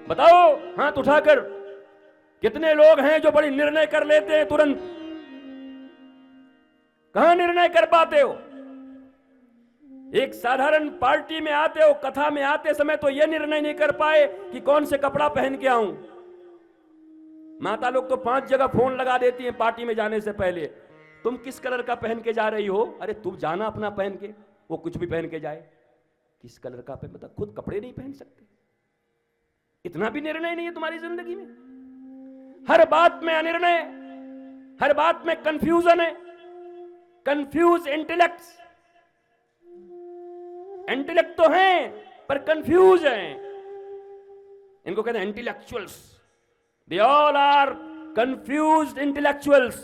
बताओ हाथ उठाकर, कितने लोग हैं जो बड़ी निर्णय कर लेते हैं तुरंत? कहां निर्णय कर पाते हो? एक साधारण पार्टी में आते हो, कथा में आते समय तो यह निर्णय नहीं कर पाए कि कौन से कपड़ा पहन के आऊं। माता लोग तो 5 जगह फोन लगा देती हैं पार्टी में जाने से पहले, तुम किस कलर का पहन के जा रही हो? अरे तुम जाना अपना पहन के, वो कुछ भी पहन के जाए। किस कलर का पहन, मतलब खुद कपड़े नहीं पहन सकते? इतना भी निर्णय नहीं है तुम्हारी जिंदगी में? हर बात में अनिर्णय, हर बात में कंफ्यूजन है। कंफ्यूज इंटेलेक्ट्स, इंटेलेक्ट तो हैं पर कंफ्यूज हैं। इनको कहते हैं intellectuals. They all are confused intellectuals.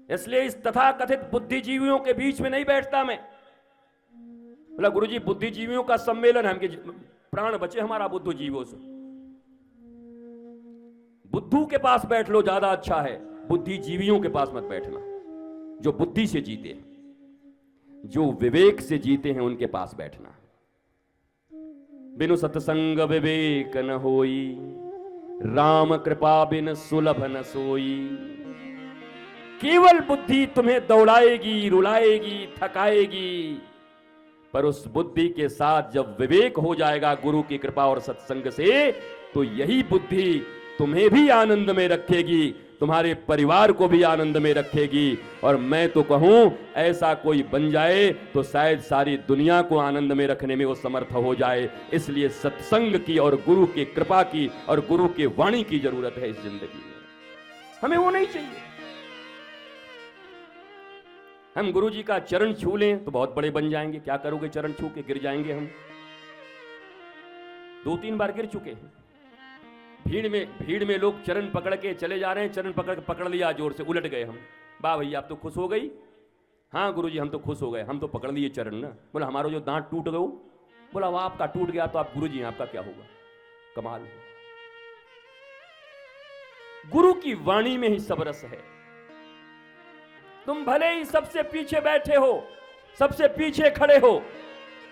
इसलिए इस तथाकथित बुद्धिजीवियों के बीच में नहीं बैठता मैं। बोला गुरुजी बुद्धिजीवियों का सम्मेलन है, हम प्राण बचे हमारा बुद्धिजीवियों से। बुद्धू के पास बैठ लो ज्यादा अच्छा है, बुद्धिजीवियों के पास मत बैठना। जो बुद्धि से जीते हैं, जो विवेक से जीते हैं, उनके पास बैठना। बिनु सत्संग विवेक न होई, राम कृपा बिन सुलभ न सोई। केवल बुद्धि तुम्हें दौड़ाएगी, रुलाएगी, थकाएगी, पर उस बुद्धि के साथ जब विवेक हो जाएगा गुरु की कृपा और सत्संग से, तो यही बुद्धि तुम्हें भी आनंद में रखेगी, तुम्हारे परिवार को भी आनंद में रखेगी। और मैं तो कहूं ऐसा कोई बन जाए तो शायद सारी दुनिया को आनंद में रखने में वो समर्थ हो जाए। इसलिए सत्संग की और गुरु की कृपा की और गुरु की वाणी की जरूरत है इस जिंदगी में। हमें वो नहीं चाहिए। हम गुरु जी का चरण छू लें तो बहुत बड़े बन जाएंगे। क्या करोगे चरण छू के? गिर जाएंगे हम। 2-3 बार गिर चुके हैं। भीड़ में लोग चरण पकड़ के चले जा रहे हैं, चरण पकड़ लिया जोर से, उलट गए हम। वाह भैया आप तो खुश हो गई? हाँ गुरुजी हम तो खुश हो गए, हम तो पकड़ लिए चरण ना। बोला हमारा जो दांत टूट गए, बोला वह आपका टूट गया तो आप गुरुजी हैं, आपका क्या होगा? कमाल। गुरु की वाणी में ही सब रस है। तुम भले ही सबसे पीछे बैठे हो, सबसे पीछे खड़े हो,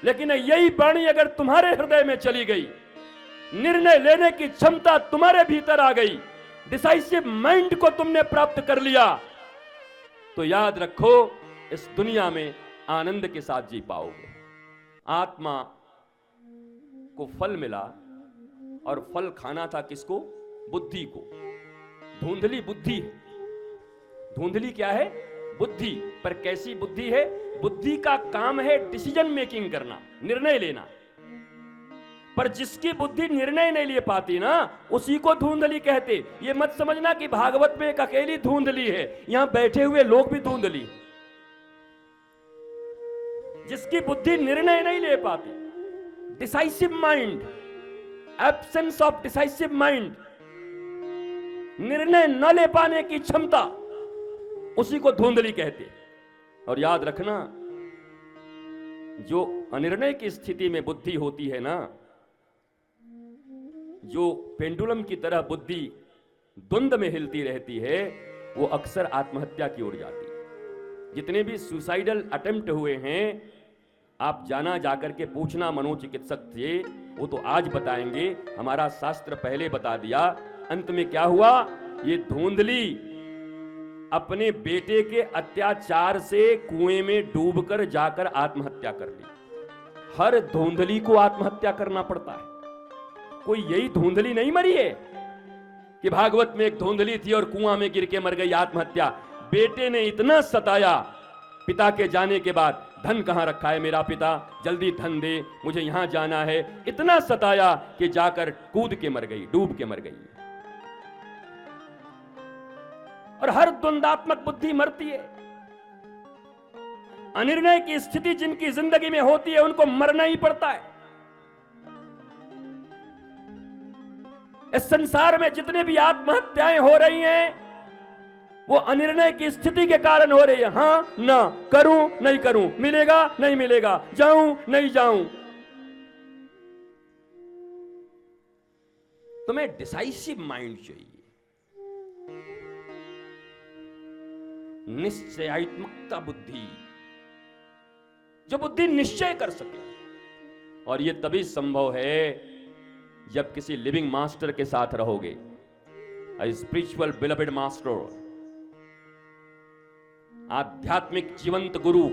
लेकिन यही वाणी अगर तुम्हारे हृदय में चली गई, निर्णय लेने की क्षमता तुम्हारे भीतर आ गई, डिसाइसिव माइंड को तुमने प्राप्त कर लिया, तो याद रखो इस दुनिया में आनंद के साथ जी पाओगे। आत्मा को फल मिला और फल खाना था किसको? बुद्धि को। धुंधली बुद्धि है। धुंधली क्या है? बुद्धि। पर कैसी बुद्धि है? बुद्धि का काम है डिसीजन मेकिंग करना, निर्णय लेना। पर जिसकी बुद्धि निर्णय नहीं ले पाती ना, उसी को धुंधली कहते। ये मत समझना कि भागवत में एक अकेली धुंधली है, यहां बैठे हुए लोग भी धुंधली। जिसकी बुद्धि निर्णय नहीं ले पाती, decisive mind, absence of decisive mind, निर्णय न ले पाने की क्षमता, उसी को धुंधली कहते। और याद रखना, जो अनिर्णय की स्थिति में बुद्धि होती है ना, जो पेंडुलम की तरह बुद्धि द्वंद्व में हिलती रहती है, वो अक्सर आत्महत्या की ओर जाती है। जितने भी सुसाइडल अटेम्प्ट हुए हैं, आप जाना जाकर के पूछना मनोचिकित्सक से, वो तो आज बताएंगे, हमारा शास्त्र पहले बता दिया। अंत में क्या हुआ? ये धुंधली अपने बेटे के अत्याचार से कुएं में डूबकर जाकर आत्महत्या कर ली। हर धुंधली को आत्महत्या करना पड़ता है। कोई यही धुंधली नहीं मरी है कि भागवत में एक धुंधली थी और कुआं में गिर के मर गई, आत्महत्या। बेटे ने इतना सताया पिता के जाने के बाद, धन कहां रखा है मेरा पिता, जल्दी धन दे, मुझे यहां जाना है, इतना सताया कि जाकर कूद के मर गई, डूब के मर गई। और हर द्वंदात्मक बुद्धि मरती है। अनिर्णय की स्थिति जिनकी जिंदगी में होती है, उनको मरना ही पड़ता है। इस संसार में जितने भी आत्महत्याएं हो रही हैं, वो अनिर्णय की स्थिति के कारण हो रही है। हां ना, करूं नहीं करूं, मिलेगा नहीं मिलेगा, जाऊं नहीं जाऊं। तुम्हें डिसाइसिव माइंड चाहिए, निश्चयात्मकता बुद्धि, जो बुद्धि निश्चय कर सके। और ये तभी संभव है जब किसी लिविंग मास्टर के साथ रहोगे, स्पिरिचुअल बिलवेड मास्टर, आध्यात्मिक जीवंत गुरु,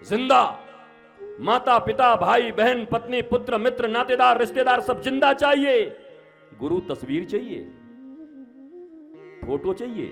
जिंदा। माता पिता भाई बहन पत्नी पुत्र मित्र नातेदार रिश्तेदार सब जिंदा चाहिए, गुरु तस्वीर चाहिए, फोटो चाहिए।